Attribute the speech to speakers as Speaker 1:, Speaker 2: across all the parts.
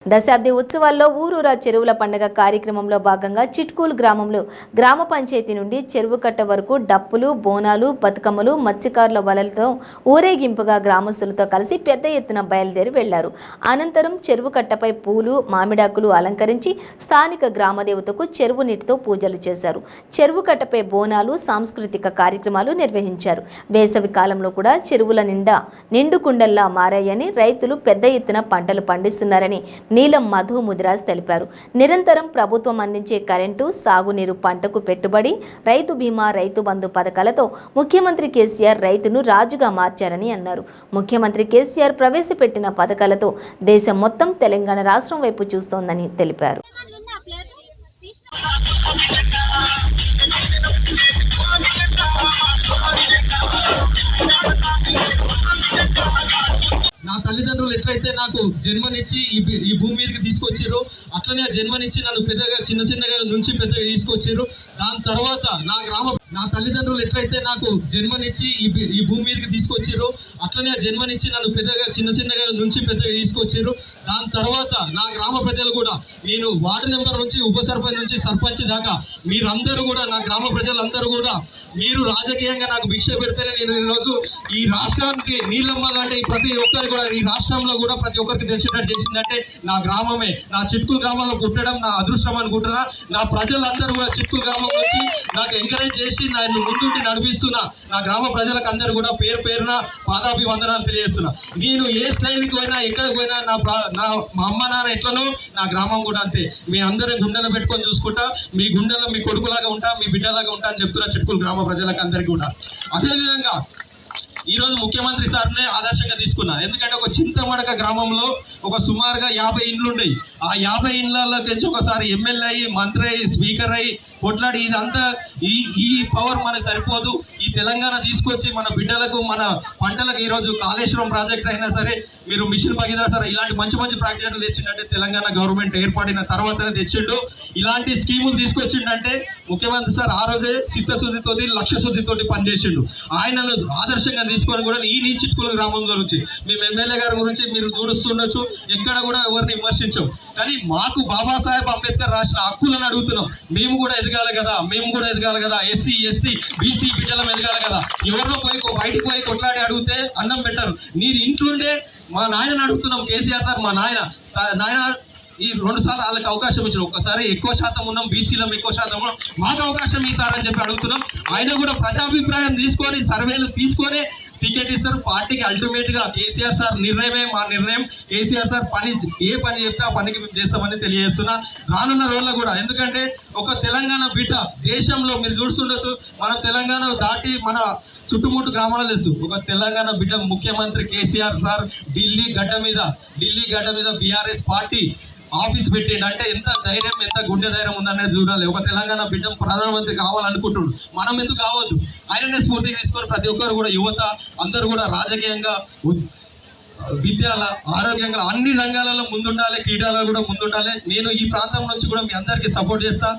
Speaker 1: దశాబ్ది ఉత్సవాల్లో ఊరూరా చెరువుల పండుగ కార్యక్రమంలో భాగంగా చిట్కూల్ గ్రామంలో గ్రామ పంచాయతీ నుండి చెరువు కట్ట వరకు డప్పులు, బోనాలు, బతుకమ్మలు, మత్స్యకారుల వలలతో ఊరేగింపుగా గ్రామస్తులతో కలిసి పెద్ద ఎత్తున బయలుదేరి వెళ్లారు. అనంతరం చెరువు కట్టపై పూలు, మామిడాకులు అలంకరించి స్థానిక గ్రామదేవతకు చెరువు నీటితో పూజలు చేశారు. చెరువు కట్టపై బోనాలు, సాంస్కృతిక కార్యక్రమాలు నిర్వహించారు. వేసవి కాలంలో కూడా చెరువుల నిండు కుండల్లా మారాయని, రైతులు పెద్ద ఎత్తున పంటలు పండిస్తున్నారని నీలం మధు ముదిరాజ్ తెలిపారు. నిరంతరం ప్రభుత్వం అందించే కరెంటు, సాగునీరు, పంటకు పెట్టుబడి, రైతు బీమా, రైతు బంధు పథకాలతో ముఖ్యమంత్రి కేసీఆర్ రైతును రాజుగా మార్చారని అన్నారు. ముఖ్యమంత్రి కేసీఆర్ ప్రవేశపెట్టిన పథకాలతో దేశం మొత్తం తెలంగాణ రాష్ట్రం వైపు చూస్తోందని తెలిపారు.
Speaker 2: నా తల్లిదండ్రులు ఎట్లయితే నాకు జన్మనిచ్చి ఈ భూమి మీదకి తీసుకొచ్చారు, అట్లనే జన్మనిచ్చి నన్ను పెద్దగా చిన్నగా నుంచి పెద్దగా తీసుకొచ్చారు. దాని తర్వాత నా తల్లిదండ్రులు ఎట్లయితే నాకు జన్మనిచ్చి ఈ భూమి మీదకి తీసుకొచ్చారు, అట్లనే జన్మనిచ్చి నన్ను పెద్దగా చిన్నగా నుంచి పెద్దగా తీసుకొచ్చారు. దాని తర్వాత నా గ్రామ ప్రజలు కూడా, నేను వార్డు నెంబర్ నుంచి ఉప సర్పంచ్ నుంచి సర్పంచ్ దాకా మీరందరూ కూడా, నా గ్రామ ప్రజలందరూ కూడా మీరు రాజకీయంగా నాకు భిక్ష పెడితేనే నేను ఈరోజు ఈ రాష్ట్రానికి నీళ్ళమ్మ లాంటి ప్రతి ఒక్కరు కూడా, ఈ రాష్ట్రంలో కూడా ప్రతి ఒక్కరికి తెలిసినట్టు చేసిందంటే నా గ్రామమే. నా చిట్కూల్ గ్రామంలో పుట్టడం నా అదృష్టం అనుకుంటున్నా. నా ప్రజలందరూ కూడా చిట్కూల్ గ్రామం వచ్చి నాకు ఎంకరేజ్ చేసి నన్ను ముందుండి నడిపిస్తున్నా నా గ్రామ ప్రజలకు అందరూ కూడా పేరు పేరున పాదాభివందనాలు తెలియజేస్తున్నా. నేను ఏ స్థాయికి పోయినా, ఎక్కడికి పోయినా మా అమ్మ నాన్న ఎట్లనో నా గ్రామం కూడా అంతే. మీ అందరూ గుండెలు పెట్టుకొని చూసుకుంటా, మీ గుండెలో మీ కొడుకులాగా ఉంటా, మీ బిడ్డలాగా ఉంటా అని చెప్తున్నా చిట్కూల్ గ్రామ ప్రజలకు అందరికీ కూడా. అదేవిధంగా ఈరోజు ముఖ్యమంత్రి సార్నే ఆదర్శంగా తీసుకున్నా. ఎందుకంటే ఒక చింతమడక గ్రామంలో ఒక సుమారుగా 50 ఇండ్లు ఉన్నాయి. ఆ 50 ఇండ్లలో తెచ్చి ఒకసారి ఎమ్మెల్యే అయ్యి, మంత్రి అయ్యి, స్పీకర్ అయ్యి కొట్లాడి ఇదంతా ఈ పవర్ మనకు సరిపోదు. ఈ తెలంగాణ తీసుకొచ్చి మన బిడ్డలకు, మన పంటలకు ఈరోజు కాళేశ్వరం ప్రాజెక్ట్ అయినా సరే, మీరు మిషన్ భగీరథ సరే, ఇలాంటి మంచి ప్రాజెక్టులు తెచ్చిండంటే తెలంగాణ గవర్నమెంట్ ఏర్పడిన తర్వాతనే తెచ్చిండు. ఇలాంటి స్కీములు తీసుకొచ్చిండంటే ముఖ్యమంత్రి సార్ ఆ రోజే చిత్తశుద్ధితోటి, లక్ష్యశుద్ధితోటి పనిచేసిండు. ఆయనను ఆదర్శంగా తీసుకొని కూడా ఈ చిట్కూల్ గ్రామం గురించి, మేము ఎమ్మెల్యే గారి గురించి మీరు చూస్తుండొచ్చు, ఎక్కడ కూడా ఎవరిని విమర్శించాం. కానీ మాకు బాబాసాహెబ్ అంబేద్కర్ రాసిన హక్కులను అడుగుతున్నాం. మేము కూడా ఎదగాలి కదా, ఎస్సీ, ఎస్టీ, బీసీ బిడ్డలం ఎదగాలి కదా. ఎవరిలో పోయి బయటకు పోయి కొట్లాడి అడిగితే అన్నం పెట్టరు. నేను ఇంట్లోండే మా నాయనని అడుగుతున్నాం. కేసీఆర్ సార్ మా నాయన ఈ 2 సార్లు వాళ్ళకి అవకాశం ఇచ్చారు. ఒక్కసారి ఎక్కువ శాతం ఉన్నాం, బీసీలో ఎక్కువ శాతం ఉన్నాం, మాకు అవకాశం ఇస్తారని అని చెప్పి అడుగుతున్నాం. ఆయన కూడా ప్రజాభిప్రాయం తీసుకొని, సర్వేలు తీసుకొని టికెట్ ఇస్తారు. పార్టీకి అల్టిమేట్గా కేసీఆర్ సార్ నిర్ణయమే మా నిర్ణయం. కేసీఆర్ సార్ ఏ పని చెప్తే ఆ పనికి మేము చేస్తామని తెలియజేస్తున్నా. రానున్న రోజుల్లో కూడా, ఎందుకంటే ఒక తెలంగాణ బిడ్డ దేశంలో మీరు చూస్తుండొచ్చు, మనం తెలంగాణ దాటి మన చుట్టుముట్టు గ్రామాలు తెలుసు. ఒక తెలంగాణ బిడ్డ ముఖ్యమంత్రి కేసీఆర్ సార్ ఢిల్లీ గడ్డ మీద బీఆర్ఎస్ పార్టీ ఆఫీస్ పెట్టిండు అంటే ఎంత ధైర్యం, ఎంత గుండె ధైర్యం ఉందనేది చూడాలి. ఒక తెలంగాణ బిడ్డ ప్రధానమంత్రి కావాలనుకుంటున్నాడు, మనం ఎందుకు కావద్దు? ఆయననే స్ఫూర్తి తీసుకొని ప్రతి ఒక్కరు కూడా, యువత అందరూ కూడా రాజకీయంగా, విద్యల, ఆరోగ్యంగా అన్ని రంగాలలో ముందుండాలి, క్రీడలలో కూడా ముందుండాలి. నేను ఈ ప్రాంతం నుంచి కూడా మీ అందరికీ సపోర్ట్ చేస్తా,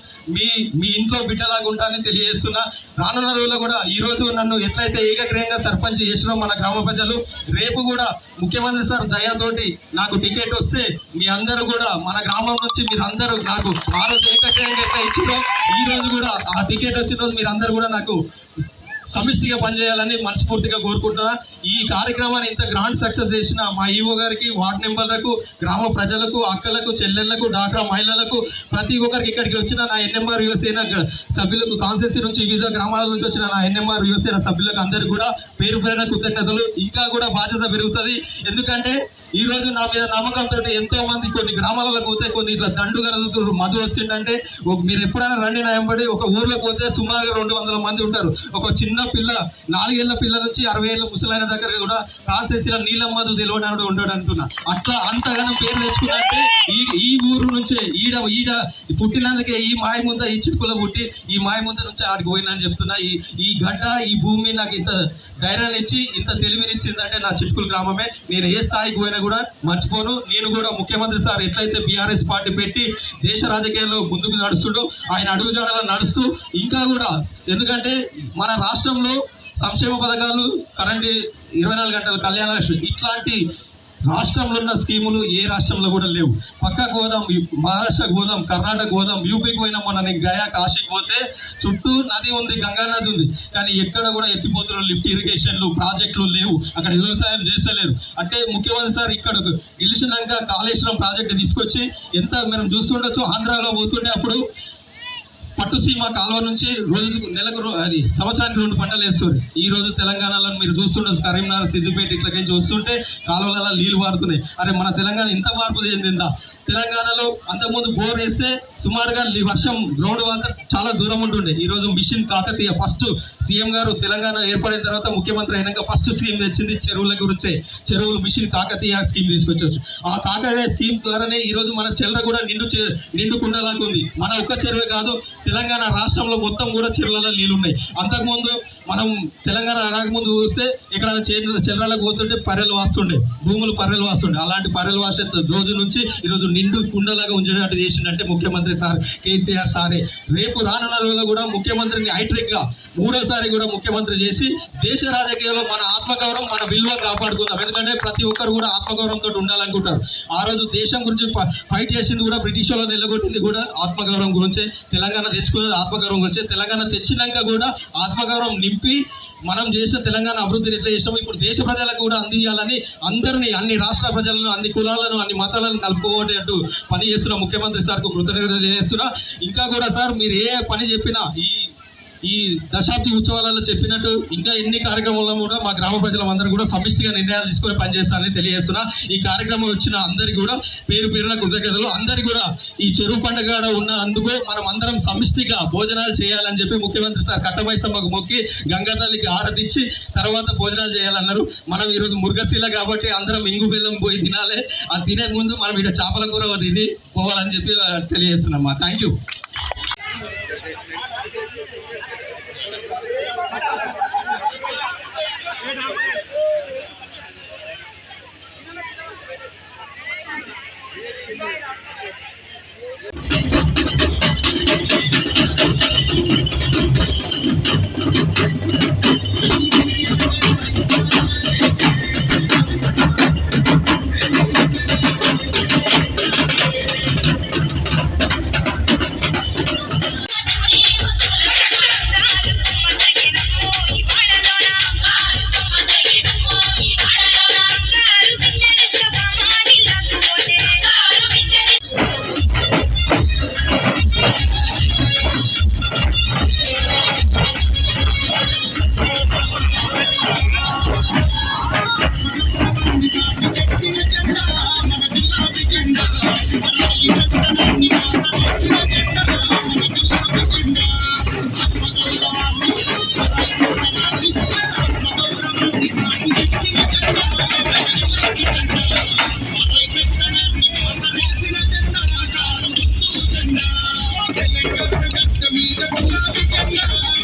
Speaker 2: మీ ఇంట్లో బిడ్డలాగా ఉంటానని తెలియజేస్తున్నా. రానున్న రోజుల్లో కూడా ఈరోజు నన్ను ఎట్లయితే ఏకగ్రీయంగా సర్పంచ్ చేసినో మన గ్రామ ప్రజలు, రేపు కూడా ముఖ్యమంత్రి సార్ దయతోటి నాకు టికెట్ వస్తే మీ అందరూ కూడా మన గ్రామం నుంచి మీరు అందరూ నాకు ఆ రోజు ఏకగ్రీయంగా ఎట్లా ఇచ్చినో ఈ రోజు కూడా ఆ టికెట్ వచ్చిన రోజు మీరు అందరూ కూడా నాకు సమిష్టిగా పనిచేయాలని మనస్ఫూర్తిగా కోరుకుంటున్నా. ఈ కార్యక్రమాన్ని ఇంత గ్రాండ్ సక్సెస్ చేసిన మా ఈవో గారికి, వార్డు మెంబర్లకు, గ్రామ ప్రజలకు, అక్కలకు, చెల్లెళ్లకు, డాక్రా మహిళలకు, ప్రతి ఒక్కరికి ఇక్కడికి వచ్చిన నా ఎన్ఎంఆర్ యువసేన సభ్యులకు, కాన్స్టిట్యూన్సీ నుంచి వివిధ గ్రామాల నుంచి వచ్చిన నా ఎన్ఎంఆర్ యువసేన సభ్యులకు అందరికీ కూడా పేరు పేరున కృతజ్ఞతలు. ఇంకా కూడా బాధ్యత పెరుగుతుంది. ఎందుకంటే ఈ రోజు నా మీద నమ్మకంతో ఎంతో మంది కొన్ని గ్రామాలకు పోతే కొన్ని ఇట్లా దండుగలుగుతారు. మధు వచ్చిందంటే మీరు ఎప్పుడైనా రండి నా వెంబడి. ఒక ఊర్లోకి పోతే సుమారుగా 200 మంది ఉంటారు. ఒక చిన్న పిల్ల, 4 ఏళ్ల పిల్ల నుంచి 60 ఏళ్ళ ముసలైన దగ్గర కూడా కాన్స్టిట్యూన్సీలో నీలం మధు తెలియనాడు ఉంటాడు అంటున్నా. అట్లా అంతగానం పేరు తెచ్చుకున్నట్టే ఈ ఊరు నుంచే ఈడ పుట్టినందుకే ఈ మాయముంద, ఈ చిట్కుల పుట్టి ఈ మాయముంద నుంచి ఆడికి పోయినని చెప్తున్నా. ఈ గడ్డ, ఈ భూమి నాకు ఇంత ధైర్యాన్ని ఇచ్చి, ఇంత తెలివినిచ్చిందంటే నా చిట్కుల గ్రామమే. నేను ఏ స్థాయికి పోయినా కూడా మర్చిపోను. నేను కూడా ముఖ్యమంత్రి సార్ ఎట్లయితే బీఆర్ఎస్ పార్టీ పెట్టి దేశ రాజకీయాల్లో ముందుకు నడుస్తుండో, ఆయన అడుగుజాడలో నడుస్తూ ఇంకా కూడా, ఎందుకంటే మన రాష్ట్రంలో సంక్షేమ పథకాలు, కరెంట్ 24 గంటల కళ్యాణ లక్ష్మి, ఇట్లాంటి రాష్ట్రంలో ఉన్న స్కీములు ఏ రాష్ట్రంలో కూడా లేవు. పక్కకు పోదాం, మహారాష్ట్రకు పోదాం, కర్ణాటక పోదాం, యూపీకి పోయినా మొన్న నేను గయా కాశీకి పోతే చుట్టూ నది ఉంది, గంగా నది ఉంది, కానీ ఎక్కడ కూడా ఎత్తిపోతున్న లిఫ్ట్ ఇరిగేషన్లు ప్రాజెక్టులు లేవు, అక్కడ వ్యవసాయం చేస్తలేరు. అంటే ముఖ్యమంత్రి సార్ ఇక్కడ గెలిచినాక కాళేశ్వరం ప్రాజెక్టు తీసుకొచ్చి ఎంత మనం చూస్తుండొచ్చు, ఆంధ్రాలో పోతుంటే అప్పుడు పట్టుసీమ కాలువ నుంచి రోజుకు నెలకు అది సంవత్సరానికి 2 పంటలు వేస్తారు. ఈ రోజు తెలంగాణలో మీరు చూస్తుండొచ్చు, కరీంనగర్, సిద్దిపేట ఇట్లకి చూస్తుంటే కాలువలలో నీళ్లు మారుతున్నాయి. అరే మన తెలంగాణ ఇంత మార్పు చెందిందా? తెలంగాణలో అంతకుముందు బోర్ వేస్తే సుమారుగా వర్షం గ్రౌండ్ వాటర్ చాలా దూరం ఉంటుండే. ఈ రోజు మిషన్ కాకతీయ ఫస్ట్ సీఎం గారు తెలంగాణ ఏర్పడిన తర్వాత ముఖ్యమంత్రి అయినాక ఫస్ట్ స్కీమ్ తెచ్చింది చెరువుల గురించే. చెరువులు మిషన్ కాకతీయ స్కీమ్ తీసుకొచ్చు. ఆ కాకతీయ స్కీమ్ ద్వారానే ఈ రోజు మన చెరువు కూడా నిండు కుండలాగా ఉంది. మన ఒక్క చెరువే కాదు, తెలంగాణ రాష్ట్రంలో మొత్తం కూడా చెరువులలో నీళ్ళు ఉన్నాయి. అంతకుముందు మనం తెలంగాణ రాకముందు చూస్తే ఇక్కడ చెరువులకు పోతుంటే పర్రెలు వాస్తుండే, భూములు పర్రెలు వాస్తుండే. అలాంటి పర్రెలు వాసే రోజు నుంచి ఈరోజు నిండు కుండలాగా ఉంచేటట్టు చేసిందంటే ముఖ్యమంత్రి సార్ కేసీఆర్ సారే. రేపు రానున్న రోజుల్లో కూడా ముఖ్యమంత్రిని హైట్రిక్ గా 3వ సారి కూడా ముఖ్యమంత్రి చేసి దేశ రాజకీయాల్లో మన ఆత్మగౌరవం, మన విలువ కాపాడుకుందాం. ఎందుకంటే ప్రతి ఒక్కరు కూడా ఆత్మగౌరవంతో ఉండాలనుకుంటారు. ఆ రోజు దేశం గురించి ఫైట్ చేసింది కూడా బ్రిటిష్ వాళ్ళు నిలగొట్టింది కూడా ఆత్మగౌరవం గురించే. తెలంగాణ తెచ్చుకున్నది ఆత్మగౌరవం గురించే. తెలంగాణ తెచ్చినాక కూడా ఆత్మగౌరవం నింపి మనం చేసిన తెలంగాణ అభివృద్ధిని ఎట్లా చేసినాము ఇప్పుడు దేశ ప్రజలకు కూడా అందియాలని అందరినీ, అన్ని రాష్ట్ర ప్రజలను, అన్ని కులాలను, అన్ని మతాలను కలుపుకోవటట్టు పని చేస్తున్న ముఖ్యమంత్రి సార్కు కృతజ్ఞతలు చేస్తున్నా. ఇంకా కూడా సార్ మీరు ఏ పని చెప్పినా ఈ దశాబ్ది ఉత్సవాలలో చెప్పినట్టు ఇంకా ఎన్ని కార్యక్రమాల్లో కూడా మా గ్రామ ప్రజలందరూ కూడా సమిష్టిగా నిర్ణయాలు తీసుకొని పనిచేస్తానని తెలియజేస్తున్నా. ఈ కార్యక్రమం వచ్చిన అందరికీ కూడా పేరు పేరున కృతజ్ఞతలు. అందరికీ కూడా ఈ చెరువు పండుగ ఉన్నందుకు మనం అందరం సమిష్టిగా భోజనాలు చేయాలని చెప్పి ముఖ్యమంత్రి సార్ కట్టమైసమ్మకు మొక్కి గంగా తల్లికి ఆరతిచ్చి తర్వాత భోజనాలు చేయాలన్నారు. మనం ఈరోజు మురుగశీల కాబట్టి అందరం ఇంగు బెల్లం పోయి తినాలి. అది తినే ముందు మనం ఇక్కడ చేపల కూర తిని పోవాలని చెప్పి తెలియజేస్తున్నామ్మా. Thank you.